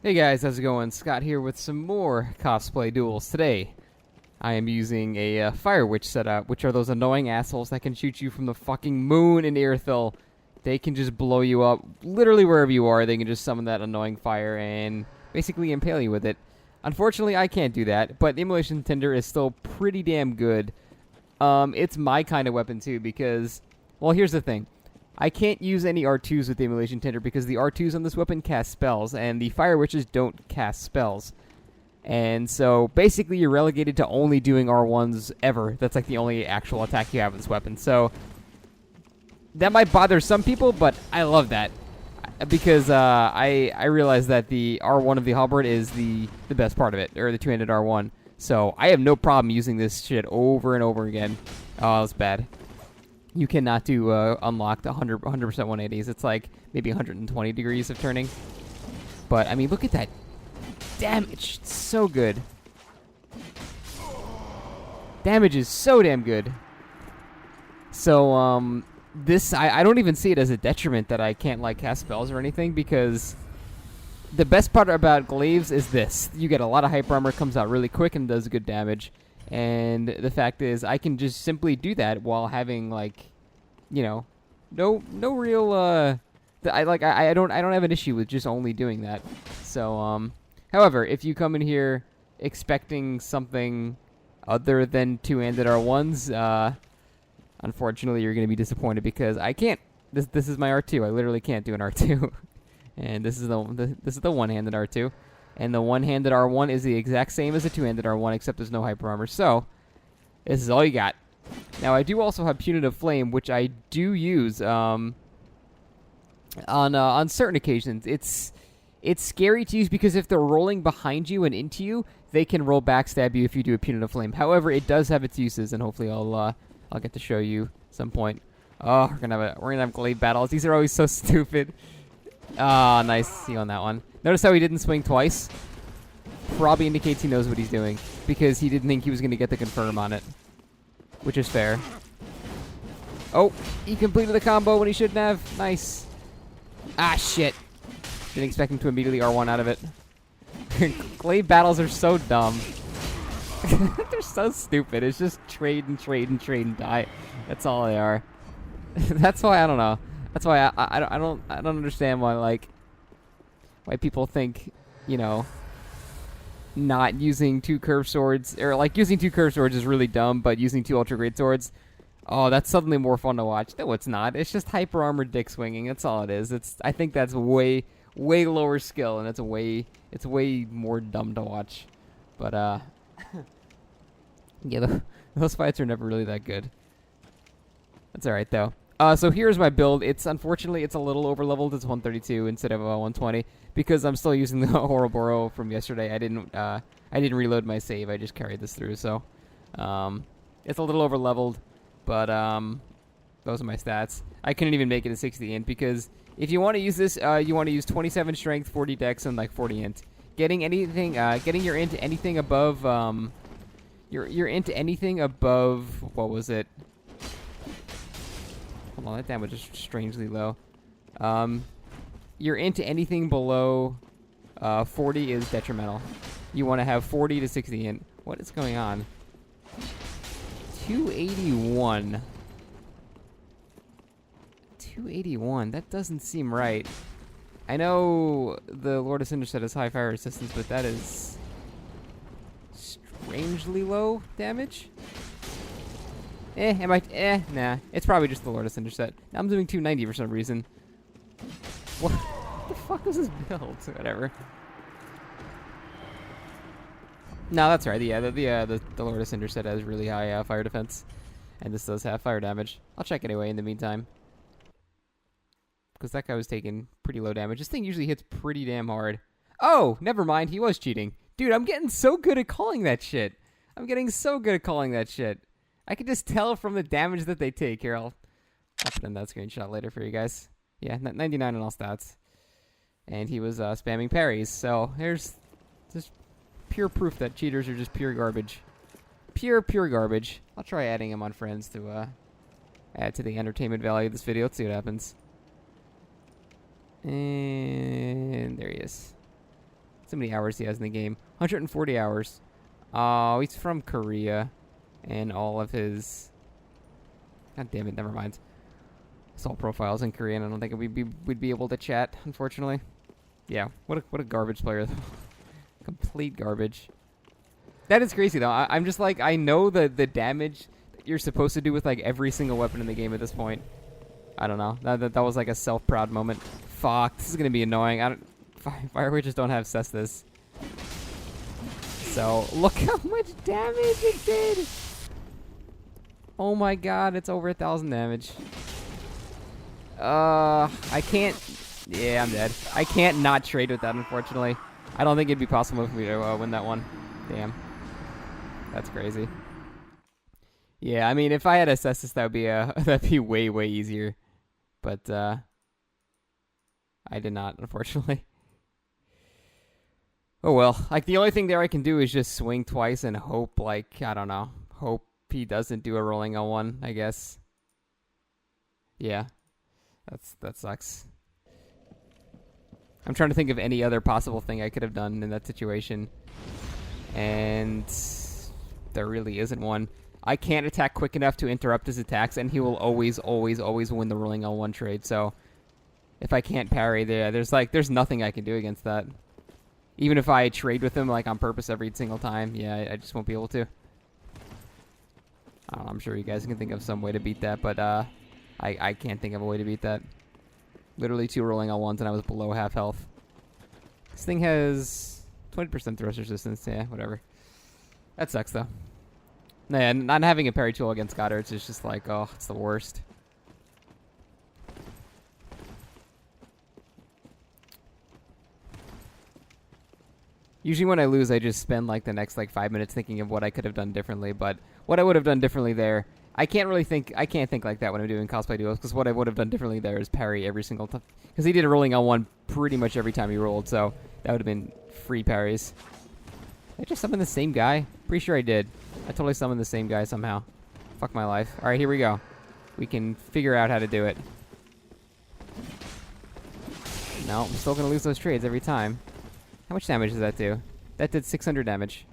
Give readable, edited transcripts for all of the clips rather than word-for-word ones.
Hey guys, how's it going? Scott here with some more Cosplay Duels. Today, I am using a Fire Witch setup, which are those annoying assholes that can shoot you from the fucking moon in Irithyll. They can just blow you up literally wherever you are. They can just summon that annoying fire and basically impale you with it. Unfortunately, I can't do that, but the Immolation Tinder is still pretty damn good. It's my kind of weapon too because, well, here's the thing. I can't use any R2s with the Immolation Tinder because the R2s on this weapon cast spells, and the Fire Witches don't cast spells. And so, basically, you're relegated to only doing R1s ever. That's like the only actual attack you have with this weapon. So, that might bother some people, but I love that. Because I realize that the R1 of the Halberd is the best part of it, or the two-handed R1. So, I have no problem using this shit over and over again. Oh, that's bad. You cannot do unlocked 100% 180s. It's like maybe 120 degrees of turning. But, I mean, look at that damage. It's so good. Damage is so damn good. So, this, I don't even see it as a detriment that I can't, like, cast spells or anything, because the best part about glaives is this. You get a lot of hyper armor, comes out really quick, and does good damage. And the fact is, I can just simply do that while having, like, you know, no real I don't have an issue with just only doing that. So however, if you come in here expecting something other than two-handed R1s, unfortunately you're going to be disappointed because I can't. This is my R2. I literally can't do an R2. And this is the one-handed R2. And the one-handed R1 is the exact same as the two-handed R1, except there's no hyper armor. So, this is all you got. Now, I do also have Punitive Flame, which I do use on certain occasions. It's scary to use because if they're rolling behind you and into you, they can roll backstab you if you do a Punitive Flame. However, it does have its uses, and hopefully I'll get to show you some point. Oh, we're gonna have glaive battles. These are always so stupid. Ah, nice see on that one. Notice how he didn't swing twice? Probably indicates he knows what he's doing, because he didn't think he was going to get the confirm on it. Which is fair. Oh, he completed the combo when he shouldn't have. Nice. Ah, shit. Didn't expect him to immediately R1 out of it. Glaive battles are so dumb. They're so stupid. It's just trade and trade and trade and die. That's all they are. That's why, I don't know. That's why I don't understand why people think, you know, not using two curved swords, or like using two curved swords is really dumb, but using two ultra great swords, oh, that's suddenly more fun to watch. No, it's not. It's just hyper armored dick swinging. That's all it is. I think that's way lower skill, and it's way more dumb to watch. But yeah, those fights are never really that good. That's all right though. So here's my build. Unfortunately it's a little over leveled. It's 132 instead of 120 because I'm still using the Ouroboros from yesterday. I didn't reload my save. I just carried this through. So it's a little over leveled, but those are my stats. I couldn't even make it a 60 int because if you want to use this, you want to use 27 strength, 40 dex, and like 40 int. Getting your int anything above your int anything above, what was it? Hold on, that damage is strangely low. You're into anything below 40 is detrimental. You want to have 40 to 60 int. What is going on? 281. 281. That doesn't seem right. I know the Lord of Cinder set has high fire resistance, but that is strangely low damage. Nah. It's probably just the Lord of Cinder set. I'm doing 290 for some reason. What the fuck is this build? Whatever. No, that's right. Yeah, the Lord of Cinder set has really high fire defense. And this does have fire damage. I'll check anyway in the meantime. Because that guy was taking pretty low damage. This thing usually hits pretty damn hard. Oh, never mind. He was cheating. Dude, I'm getting so good at calling that shit. I can just tell from the damage that they take. Here, I'll put in that screenshot later for you guys. Yeah, 99 on all stats. And he was spamming parries. So here's just pure proof that cheaters are just pure garbage. Pure garbage. I'll try adding him on friends to add to the entertainment value of this video. Let's see what happens. And there he is. So many hours he has in the game. 140 hours. Oh, he's from Korea. And all of his... God damn it, never mind. Assault profiles in Korean. I don't think we'd be able to chat, unfortunately. Yeah, what a garbage player, though. Complete garbage. That is crazy, though. I'm just like, I know the damage that you're supposed to do with, like, every single weapon in the game at this point. I don't know. That was, like, a self-proud moment. Fuck, this is going to be annoying. Fire witches don't have Cestus. So, look how much damage it did! Oh my god, it's over 1,000 damage. I can't... Yeah, I'm dead. I can't not trade with that, unfortunately. I don't think it'd be possible for me to win that one. Damn. That's crazy. Yeah, I mean, if I had a Cestus, that would be that'd be way, way easier. But, I did not, unfortunately. Oh well. Like, the only thing there I can do is just swing twice and hope, like, I don't know. Hope he doesn't do a rolling L1, I guess. Yeah. That sucks. I'm trying to think of any other possible thing I could have done in that situation. And there really isn't one. I can't attack quick enough to interrupt his attacks, and he will always, always, always win the rolling L1 trade. So if I can't parry, there's nothing I can do against that. Even if I trade with him like on purpose every single time, yeah, I just won't be able to. I don't know, I'm sure you guys can think of some way to beat that, but I can't think of a way to beat that. Literally 2 rolling L1s and I was below half health. This thing has 20% thrust resistance. Yeah, whatever. That sucks, though. Nah, not having a parry tool against Goddard's is just like, oh, it's the worst. Usually when I lose, I just spend like the next like 5 minutes thinking of what I could have done differently. But what I would have done differently there, I can't think like that when I'm doing cosplay duels, because what I would have done differently there is parry every single time. Because he did a rolling L1 pretty much every time he rolled, so that would have been free parries. Did I just summon the same guy? Pretty sure I did. I totally summoned the same guy somehow. Fuck my life. Alright, here we go. We can figure out how to do it. No, I'm still going to lose those trades every time. How much damage does that do? That did 600 damage.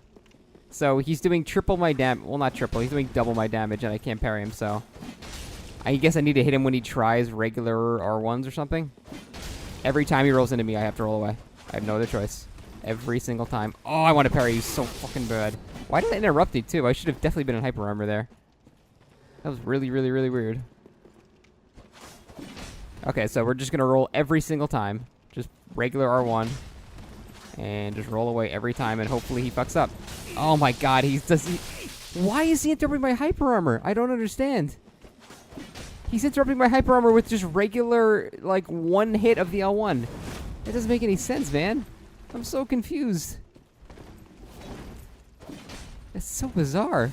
So he's doing triple my damage. Well, not triple. He's doing double my damage, and I can't parry him, so... I guess I need to hit him when he tries regular R1s or something. Every time he rolls into me, I have to roll away. I have no other choice. Every single time. Oh, I want to parry you so fucking bad. Why did I interrupt you, too? I should have definitely been in hyper armor there. That was really, really, really weird. Okay, so we're just going to roll every single time. Just regular R1. And just roll away every time, and hopefully he fucks up. Oh my god, why is he interrupting my hyper armor? I don't understand. He's interrupting my hyper armor with just regular, like, one hit of the L1. That doesn't make any sense, man. I'm so confused. That's so bizarre.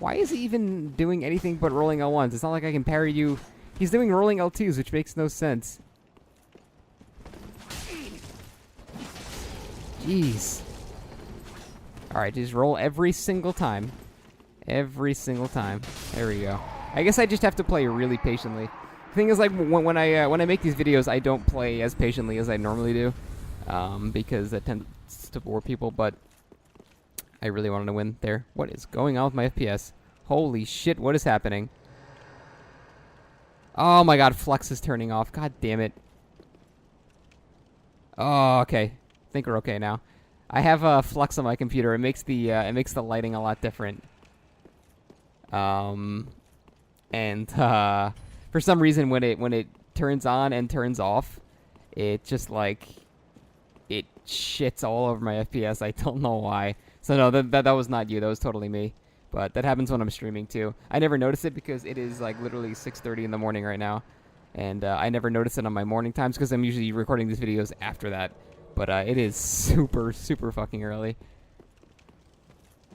Why is he even doing anything but rolling L1s? It's not like I can parry you. He's doing rolling L2s, which makes no sense. Jeez. Alright, just roll every single time. Every single time. There we go. I guess I just have to play really patiently. The thing is, like, when I make these videos, I don't play as patiently as I normally do. Because that tends to bore people, but I really wanted to win there. What is going on with my FPS? Holy shit, what is happening? Oh my god, Flux is turning off. God damn it. Oh, okay. I think we're okay now. I have Flux on my computer. It makes the lighting a lot different. And for some reason, when it turns on and turns off, it just like it shits all over my FPS. I don't know why. So no, that was not you. That was totally me. But that happens when I'm streaming too. I never notice it because it is like literally 6:30 in the morning right now, and I never notice it on my morning times because I'm usually recording these videos after that. But it is super, super fucking early.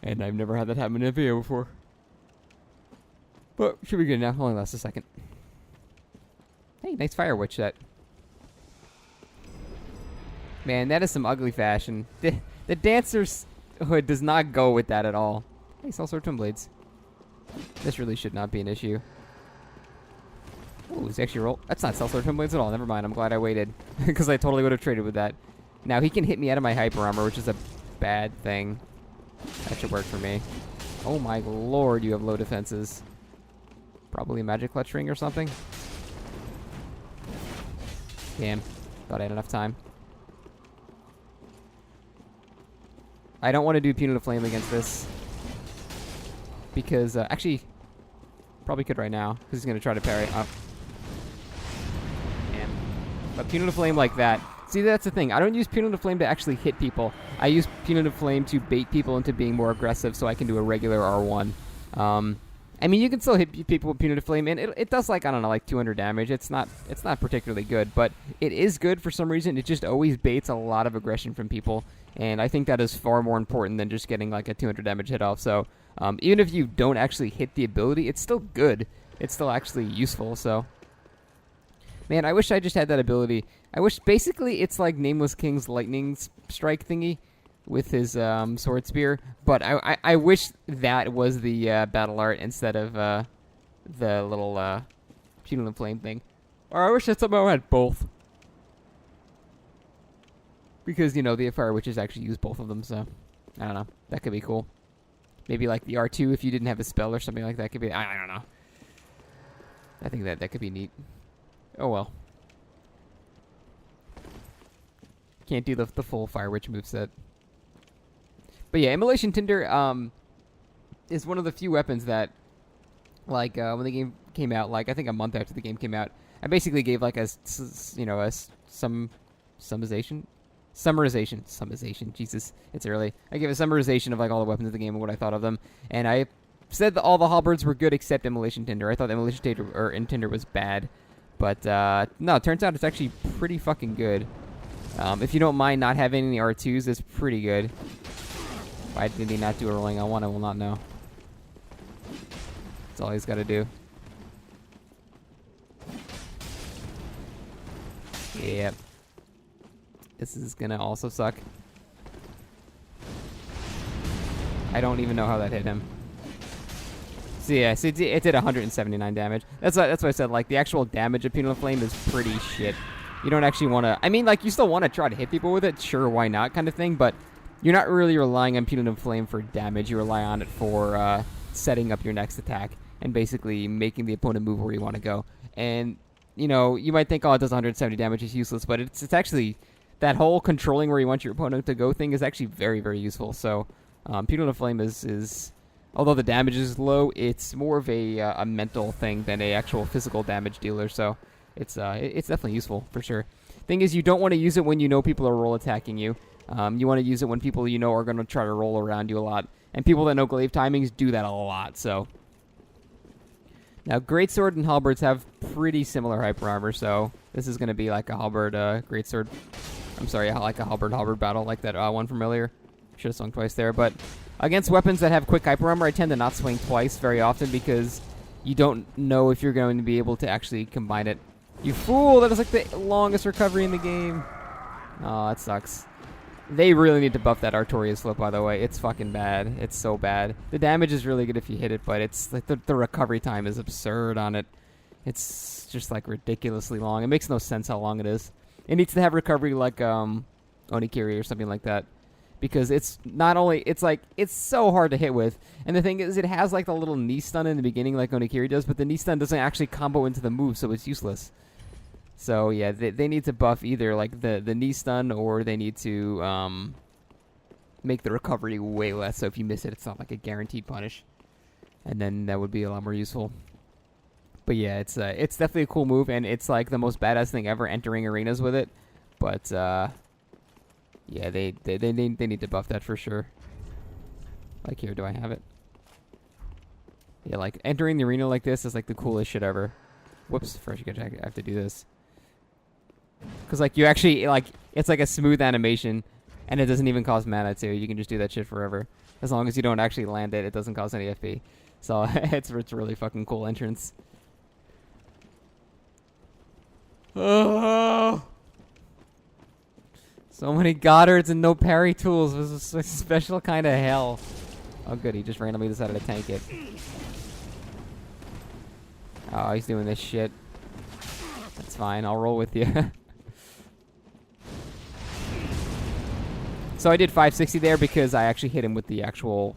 And I've never had that happen in a video before. But should be good now. Only lasts a second. Hey, nice fire witch that. Man, that is some ugly fashion. The dancer's hood does not go with that at all. Hey, Cellsword Twin Blades. This really should not be an issue. Oh, it's actually roll. That's not Cellsword Twin Blades at all. Never mind. I'm glad I waited. Because I totally would have traded with that. Now, he can hit me out of my hyper armor, which is a bad thing. That should work for me. Oh my lord, you have low defenses. Probably magic clutch ring or something. Damn. Thought I had enough time. I don't want to do Punitive Flame against this. Because, actually, probably could right now. Because he's going to try to parry. Oh. Damn. But Punitive Flame like that. See, that's the thing. I don't use Punitive Flame to actually hit people. I use Punitive Flame to bait people into being more aggressive so I can do a regular R1. I mean, you can still hit people with Punitive Flame, and it does, like, I don't know, like 200 damage. It's not particularly good, but it is good for some reason. It just always baits a lot of aggression from people, and I think that is far more important than just getting, like, a 200 damage hit off. So, even if you don't actually hit the ability, it's still good. It's still actually useful, so... Man, I wish I just had that ability. I wish, basically, it's like Nameless King's lightning strike thingy with his sword spear, but I wish that was the battle art instead of the little Punitive Flame thing. Or I wish that somehow had both. Because, you know, the Fire Witches actually use both of them, so I don't know. That could be cool. Maybe like the R2 if you didn't have a spell or something like that could be... I don't know. I think that could be neat. Oh well. Can't do the full Fire Witch moveset. But yeah, Immolation Tinder is one of the few weapons that, like, when the game came out, like, I think a month after the game came out, I basically gave, like, summarization, Jesus, it's early. I gave a summarization of, like, all the weapons of the game and what I thought of them, and I said that all the halberds were good except Immolation Tinder. I thought Immolation Tinder was bad, but, no, it turns out it's actually pretty fucking good. If you don't mind not having any R2s, it's pretty good. Why did he not do a rolling on one? I will not know. That's all he's got to do. Yep. This is going to also suck. I don't even know how that hit him. So yeah, it did 179 damage. That's what I said. Like, the actual damage of Punitive Flame is pretty shit. You don't actually want to... I mean, like, you still want to try to hit people with it. Sure, why not kind of thing. But you're not really relying on Punitive Flame for damage. You rely on it for setting up your next attack and basically making the opponent move where you want to go. And, you know, you might think, oh, it does 170 damage. It's useless. But it's actually... That whole controlling where you want your opponent to go thing is actually very, very useful. So, Punitive Flame is... Although the damage is low, it's more of a mental thing than a actual physical damage dealer. So... It's definitely useful, for sure. Thing is, you don't want to use it when you know people are roll attacking you. You want to use it when people you know are going to try to roll around you a lot. And people that know glaive timings do that a lot, so... Now, Greatsword and Halberds have pretty similar hyper armor, so... This is going to be like a Halberd Greatsword... I'm sorry, like a Halberd battle, like that one from earlier. Should have swung twice there, but... Against weapons that have quick hyper armor, I tend to not swing twice very often because... You don't know if you're going to be able to actually combine it. You fool! That is like the longest recovery in the game. Oh, that sucks. They really need to buff that Artorias flip, by the way. It's fucking bad. It's so bad. The damage is really good if you hit it, but it's like the recovery time is absurd on it. It's just like ridiculously long. It makes no sense how long it is. It needs to have recovery like Onikiri or something like that. Because it's not only... It's like... It's so hard to hit with. And the thing is, it has like the little knee stun in the beginning like Onikiri does, but the knee stun doesn't actually combo into the move, so it's useless. So, yeah, they need to buff either like the knee stun, or they need to make the recovery way less, so if you miss it, it's not like a guaranteed punish. And then that would be a lot more useful. But yeah, it's definitely a cool move, and it's like the most badass thing ever, entering arenas with it. But, yeah, they need to buff that for sure. Like, here, do I have it? Yeah, like, entering the arena like this is like the coolest shit ever. Whoops, first I have to do this. Because, like, you actually, like, it's like a smooth animation, and it doesn't even cost mana, too. You can just do that shit forever. As long as you don't actually land it, it doesn't cost any FP. So, it's a really fucking cool entrance. Oh! So many Goddards and no parry tools. It was a special kind of hell. Oh, good. He just randomly decided to tank it. Oh, he's doing this shit. That's fine. I'll roll with you. So I did 560 there because I actually hit him with the actual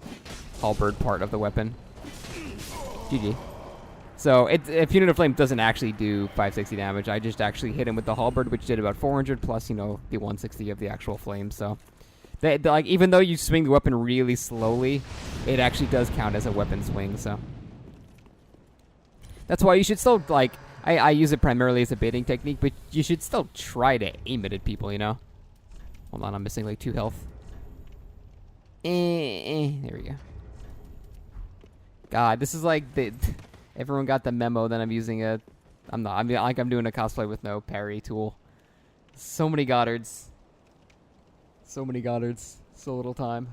halberd part of the weapon. GG. So Punitive Flame doesn't actually do 560 damage. I just actually hit him with the halberd, which did about 400 plus, you know, the 160 of the actual flame. So, like, even though you swing the weapon really slowly, it actually does count as a weapon swing. So that's why you should still, like, I use it primarily as a baiting technique, but you should still try to aim it at people, you know? Hold on, I'm missing like 2 health. There we go. God, this is like everyone got the memo that I'm using I'm doing a cosplay with no parry tool. So many Goddards. So many Goddards. So little time.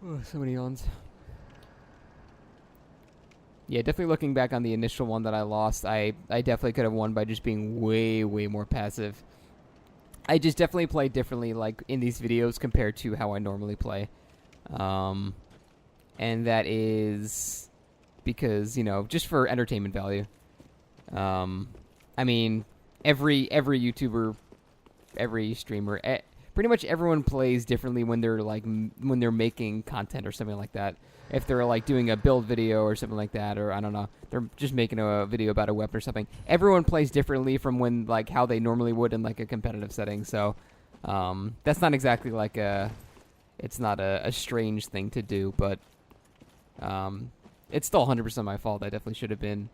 Oh, so many yawns. Yeah, definitely looking back on the initial one that I lost, I definitely could have won by just being way, way more passive. I just definitely play differently, like, in these videos compared to how I normally play. And that is because, you know, just for entertainment value. I mean, every YouTuber, every streamer, pretty much everyone plays differently when they're, like, when they're making content or something like that. If they're, like, doing a build video or something like that, or, I don't know, they're just making a video about a weapon or something. Everyone plays differently from when, like, how they normally would in, like, a competitive setting. So, that's not exactly, like, it's not a strange thing to do, but, it's still 100% my fault. I definitely should have been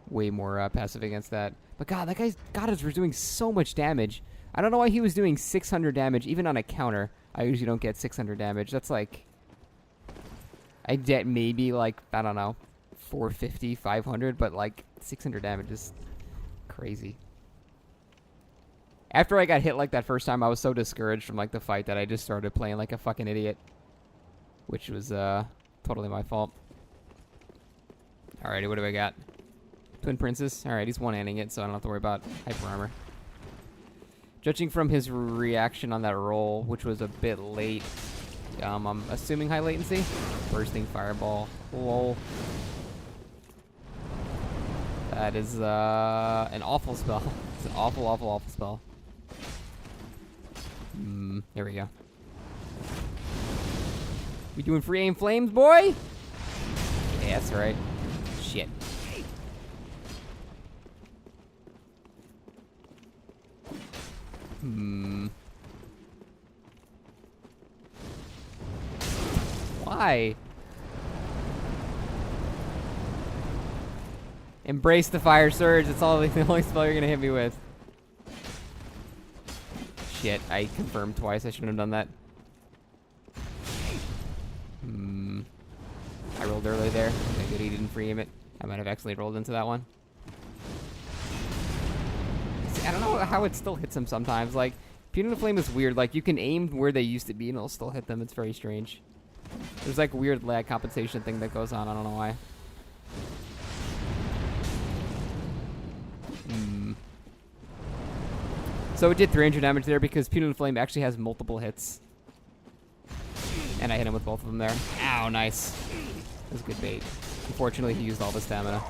way more passive against that. But, God, that guy's Goddards were doing so much damage. I don't know why he was doing 600 damage, even on a counter. I usually don't get 600 damage. That's, like, I get maybe, like, I don't know, 450, 500, but, like, 600 damage is crazy. After I got hit like that first time, I was so discouraged from, like, the fight that I just started playing like a fucking idiot. Which was, totally my fault. Alrighty, what do I got? Twin Princess? Alright, he's one-handing it, so I don't have to worry about hyper armor. Judging from his reaction on that roll, which was a bit late, I'm assuming high latency. Bursting Fireball. Lol. That is, an awful spell. It's an awful, awful, awful spell. Here we go. We doing free aim flames, boy? Yeah, that's right. Shit. Why? Embrace the fire surge. It's all the only spell you're gonna hit me with. Shit, I confirmed twice. I shouldn't have done that. I rolled early there. Okay, good he didn't free aim it. I might have accidentally rolled into that one. See, I don't know how it still hits him sometimes. Like, Punitive Flame is weird. Like, you can aim where they used to be and it'll still hit them. It's very strange. There's like weird lag compensation thing that goes on. I don't know why. So it did 300 damage there because Punitive Flame actually has multiple hits. And I hit him with both of them there. Ow, nice. That was good bait. Unfortunately, he used all the stamina.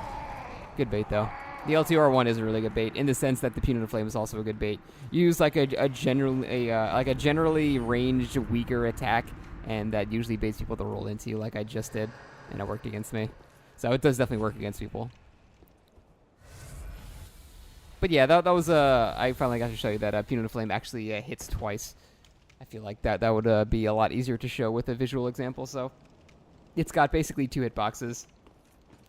Good bait, though. The LTR one is a really good bait in the sense that the Punitive Flame is also a good bait. You use like a generally ranged, weaker attack, and that usually baits people to roll into you like I just did, and it worked against me. So it does definitely work against people. But yeah, that was I finally got to show you that Punitive Flame actually hits twice. I feel like that would be a lot easier to show with a visual example. So it's got basically 2 hitboxes.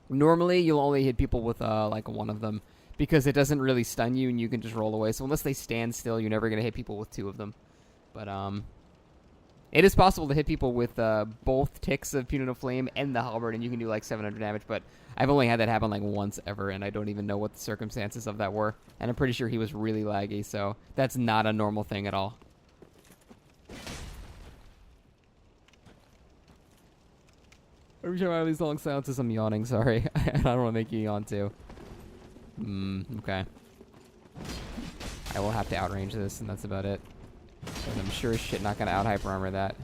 Normally, you'll only hit people with like one of them because it doesn't really stun you and you can just roll away. So unless they stand still, you're never gonna hit people with 2 of them. But it is possible to hit people with both ticks of Punitive Flame and the Halberd, and you can do like 700 damage. But I've only had that happen like once ever, and I don't even know what the circumstances of that were. And I'm pretty sure he was really laggy, so that's not a normal thing at all. Every time I have these long silences, I'm yawning. Sorry, I don't want to make you yawn too. Okay. I will have to outrange this, and that's about it. And I'm sure as shit not gonna out hyper armor that.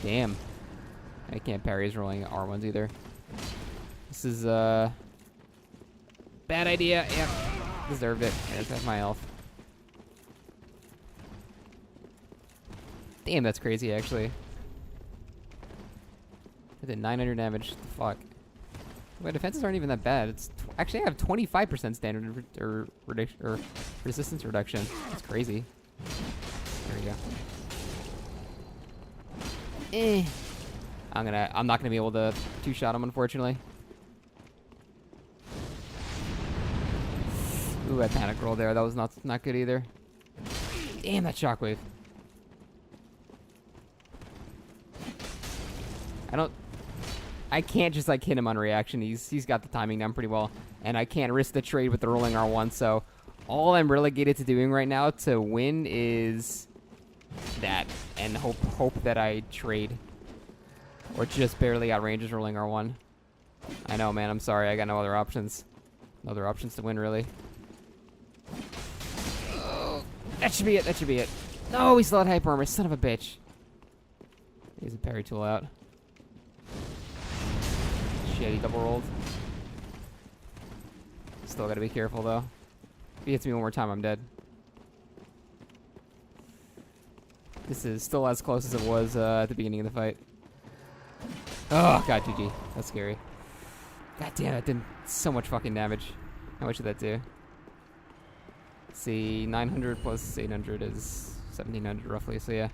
Damn. I can't parry his rolling R1s either. This is Bad idea. Yep. Deserved it. There's half my health. Damn, that's crazy, actually. I did 900 damage. The fuck? My defenses aren't even that bad. It's actually, I have 25% standard or resistance reduction. That's crazy. There we go. I'm not gonna be able to two-shot him, unfortunately. Ooh, that panic roll there. That was not good either. Damn, that shockwave. I can't just like hit him on reaction. He's got the timing down pretty well, and I can't risk the trade with the rolling R1. So all I'm relegated to doing right now to win is that, and hope that I trade or just barely outrange his rolling R1. I know, man. I'm sorry. I got no other options. No other options to win, really. Oh, that should be it. That should be it. No, he still had hyper armor. Son of a bitch. He's a parry tool out. Shit, he double rolled. Still gotta be careful, though. If he hits me one more time, I'm dead. This is still as close as it was at the beginning of the fight. Oh, God, GG. That's scary. God damn, that did so much fucking damage. How much did that do? Let's see, 900 plus 800 is 1700 roughly, so yeah.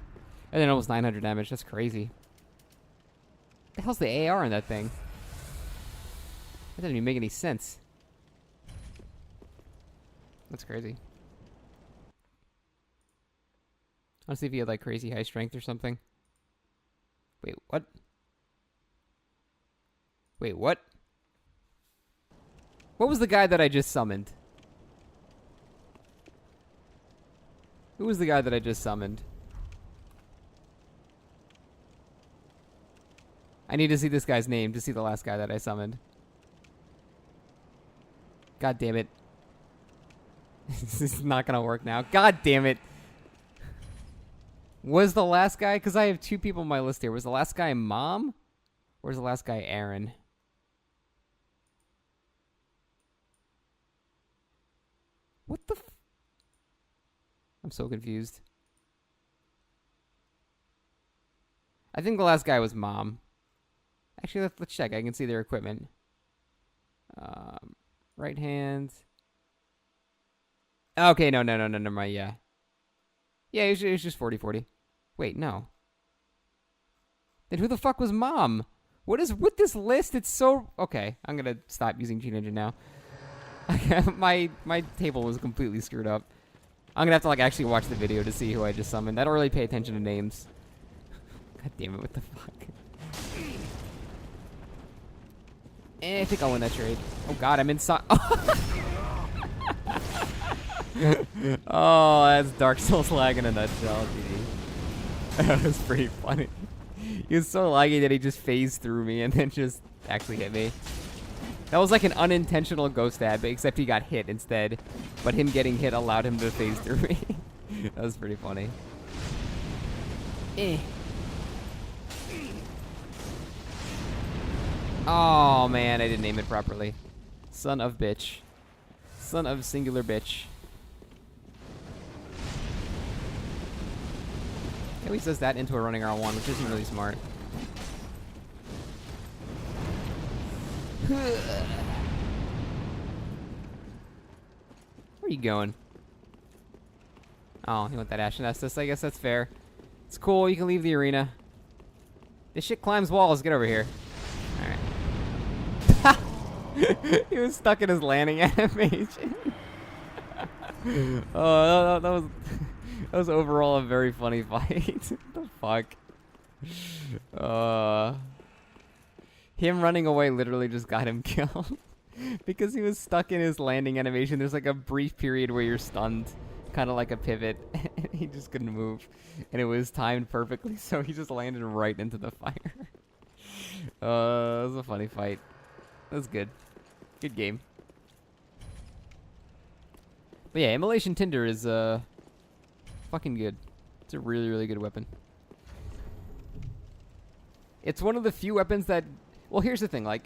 And then almost 900 damage. That's crazy. What the hell's the AR in that thing? That doesn't even make any sense. That's crazy. I want to see if he had like crazy high strength or something. Wait, what? Wait, what? What was the guy that I just summoned? Who was the guy that I just summoned? I need to see this guy's name to see the last guy that I summoned. God damn it. This is not gonna work now. God damn it. Was the last guy, because I have two people on my list here. Was the last guy Mom? Or was the last guy Aaron? What the I'm so confused. I think the last guy was Mom. Actually, let's check. I can see their equipment. Right hand. Okay, no, never mind, yeah. Yeah, it was just 40-40. Wait, no. Then who the fuck was Mom? What is with this list? It's so... Okay, I'm gonna stop using Gene Engine now. my table was completely screwed up. I'm gonna have to like actually watch the video to see who I just summoned. I don't really pay attention to names. God damn it, what the fuck? I think I'll win that trade. Oh god, I'm inside. Oh, that's Dark Souls lagging in that nutshell, GD. That was pretty funny. He was so laggy that he just phased through me and then just actually hit me. That was like an unintentional ghost stab, except he got hit instead. But him getting hit allowed him to phase through me. That was pretty funny. Oh man, I didn't name it properly. Son of bitch. Son of singular bitch. At least does that into a running R1, which isn't really smart. Where are you going? Oh, you want that Ashen Estus? I guess that's fair. It's cool, you can leave the arena. This shit climbs walls, get over here. Alright. He was stuck in his landing animation. Oh, that was overall a very funny fight. What the fuck? Him running away literally just got him killed. Because he was stuck in his landing animation. There's like a brief period where you're stunned. Kind of like a pivot. And he just couldn't move. And it was timed perfectly, so he just landed right into the fire. It was a funny fight. That was good. Good game. But yeah, Immolation Tinder is fucking good. It's a really, really good weapon. It's one of the few weapons that... Well, here's the thing, like...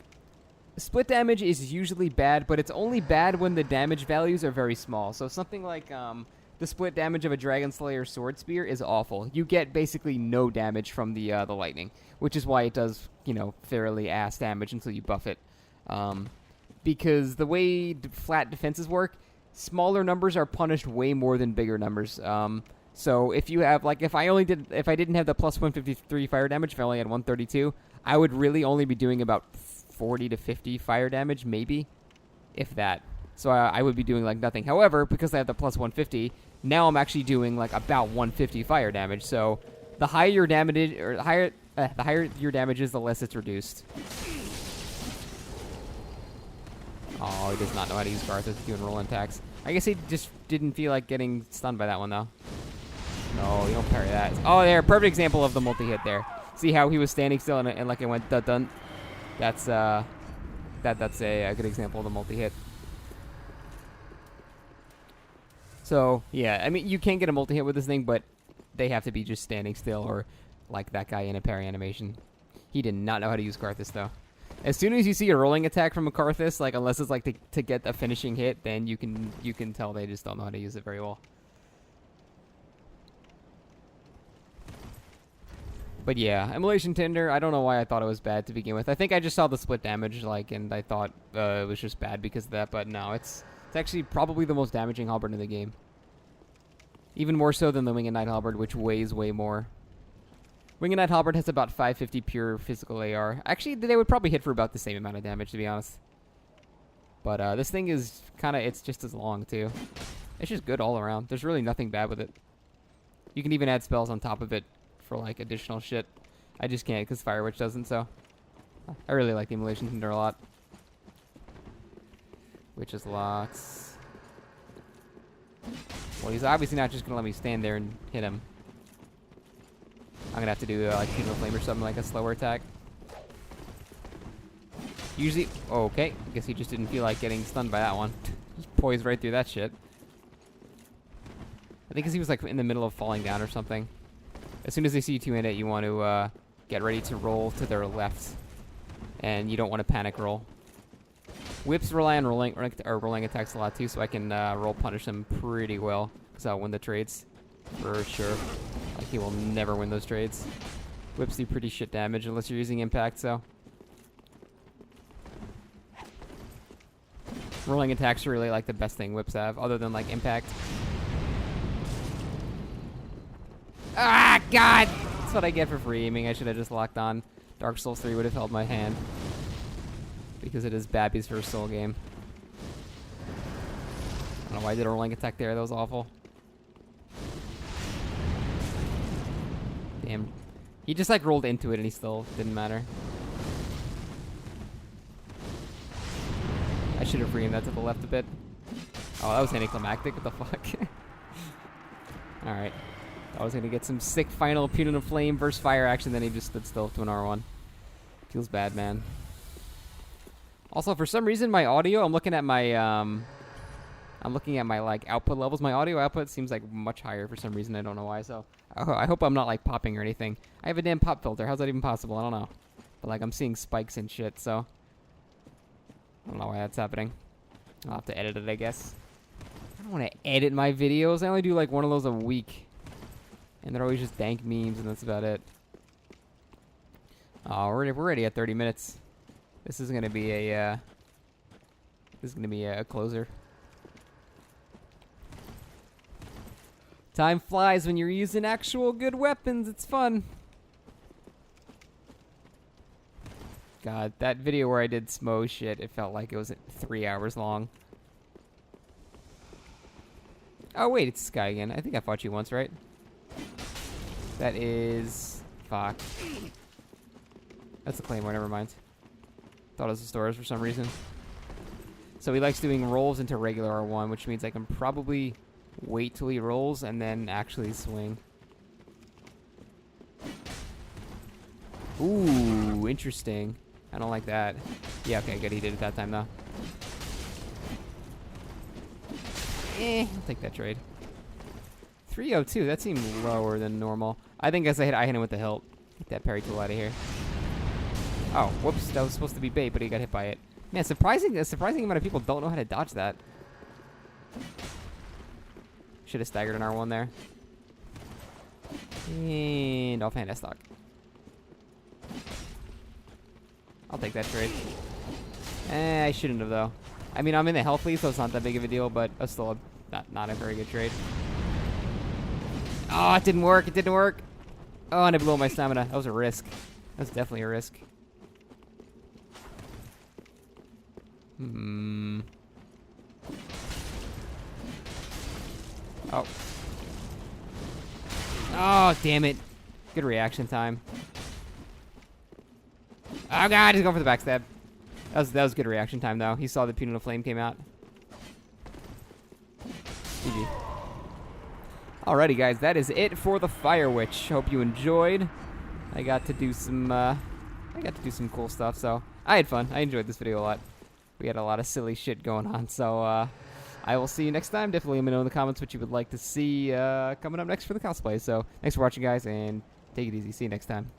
Split damage is usually bad, but it's only bad when the damage values are very small. So something like the split damage of a Dragon Slayer Sword Spear is awful. You get basically no damage from the lightning, which is why it does, you know, fairly ass damage until you buff it. Because the way flat defenses work, smaller numbers are punished way more than bigger numbers. So if you have, like, if I didn't have the plus 153 fire damage, if I only had 132, I would really only be doing about 40 to 50 fire damage, maybe, if that. So I would be doing like nothing. However, because I have the plus 150, now I'm actually doing like about 150 fire damage. So the higher your damage, or the higher your damage is, the less it's reduced. Oh, he does not know how to use Garthus doing roll attacks. I guess he just didn't feel like getting stunned by that one though. No, you don't parry that. Oh, there, perfect example of the multi-hit there. See how he was standing still and like it went dun-dun. That's a good example of the multi-hit. So, yeah, I mean, you can get a multi-hit with this thing, but they have to be just standing still or like that guy in a parry animation. He did not know how to use Garthus, though. As soon as you see a rolling attack from a Garthus, like, unless it's like to get a finishing hit, then you can tell they just don't know how to use it very well. But yeah, Immolation Tinder, I don't know why I thought it was bad to begin with. I think I just saw the split damage, like, and I thought it was just bad because of that. But no, it's actually probably the most damaging Halberd in the game. Even more so than the Winged Knight Halberd, which weighs way more. Winged Knight Halberd has about 550 pure physical AR. Actually, they would probably hit for about the same amount of damage, to be honest. But this thing is kind of, it's just as long, too. It's just good all around. There's really nothing bad with it. You can even add spells on top of it for like additional shit. I just can't because Fire Witch doesn't, so I really like the Immolation Tinder a lot. Witch's Locks. Well, he's obviously not just gonna let me stand there and hit him. I'm gonna have to do like Punitive Flame or something, like a slower attack. Usually, oh, okay. I guess he just didn't feel like getting stunned by that one. Just poised right through that shit. I think because he was like in the middle of falling down or something. As soon as they see you two-hand it, you want to get ready to roll to their left. And you don't want to panic roll. Whips rely on rolling attacks a lot too, so I can roll punish them pretty well. Because I'll win the trades. For sure. Like, he will never win those trades. Whips do pretty shit damage unless you're using impact, so. Rolling attacks are really like the best thing whips have, other than like impact. Ah, God! That's what I get for free aiming. I should have just locked on. Dark Souls 3 would have held my hand. Because it is Babby's first Soul game. I don't know why I did a rolling attack there. That was awful. Damn. He just like rolled into it and he still didn't matter. I should have framed that to the left a bit. Oh, that was anticlimactic. What the fuck? Alright. I was going to get some sick final Punitive Flame versus Fire action, then he just stood still to an R1. Feels bad, man. Also, for some reason, my audio, I'm looking at my like output levels. My audio output seems like much higher for some reason. I don't know why. So I hope I'm not like popping or anything. I have a damn pop filter. How's that even possible? I don't know. But like I'm seeing spikes and shit. So I don't know why that's happening. I'll have to edit it, I guess. I don't want to edit my videos. I only do like one of those a week. And they're always just dank memes, and that's about it. Oh, we're already at 30 minutes. This is gonna be a closer. Time flies when you're using actual good weapons. It's fun. God, that video where I did Smo shit, it felt like it was 3 hours long. Oh wait, it's this guy again. I think I fought you once, right? That is... Fuck. That's a Claymore, never mind. Thought it was the stores for some reason. So he likes doing rolls into regular R1, which means I can probably wait till he rolls and then actually swing. Ooh, interesting. I don't like that. Yeah, okay, good. He did it that time, though. I'll take that trade. 302, that seemed lower than normal. I think as I hit him with the hilt. Get that parry tool out of here. Oh, whoops, that was supposed to be bait, but he got hit by it. Man, a surprising amount of people don't know how to dodge that. Should have staggered an R1 there. And offhand S-Stock. I'll take that trade. I shouldn't have, though. I mean, I'm in the health lead, so it's not that big of a deal, but it's still not a very good trade. Oh, it didn't work. It didn't work. Oh, and I blew my stamina. That was a risk. That was definitely a risk. Oh. Oh, damn it. Good reaction time. Oh, God. He's going for the backstab. That was good reaction time, though. He saw the Punitive Flame came out. GG. Alrighty, guys. That is it for the Fire Witch. Hope you enjoyed. I got to do some cool stuff, so I had fun. I enjoyed this video a lot. We had a lot of silly shit going on, so I will see you next time. Definitely let me know in the comments what you would like to see coming up next for the cosplay. So thanks for watching, guys, and take it easy. See you next time.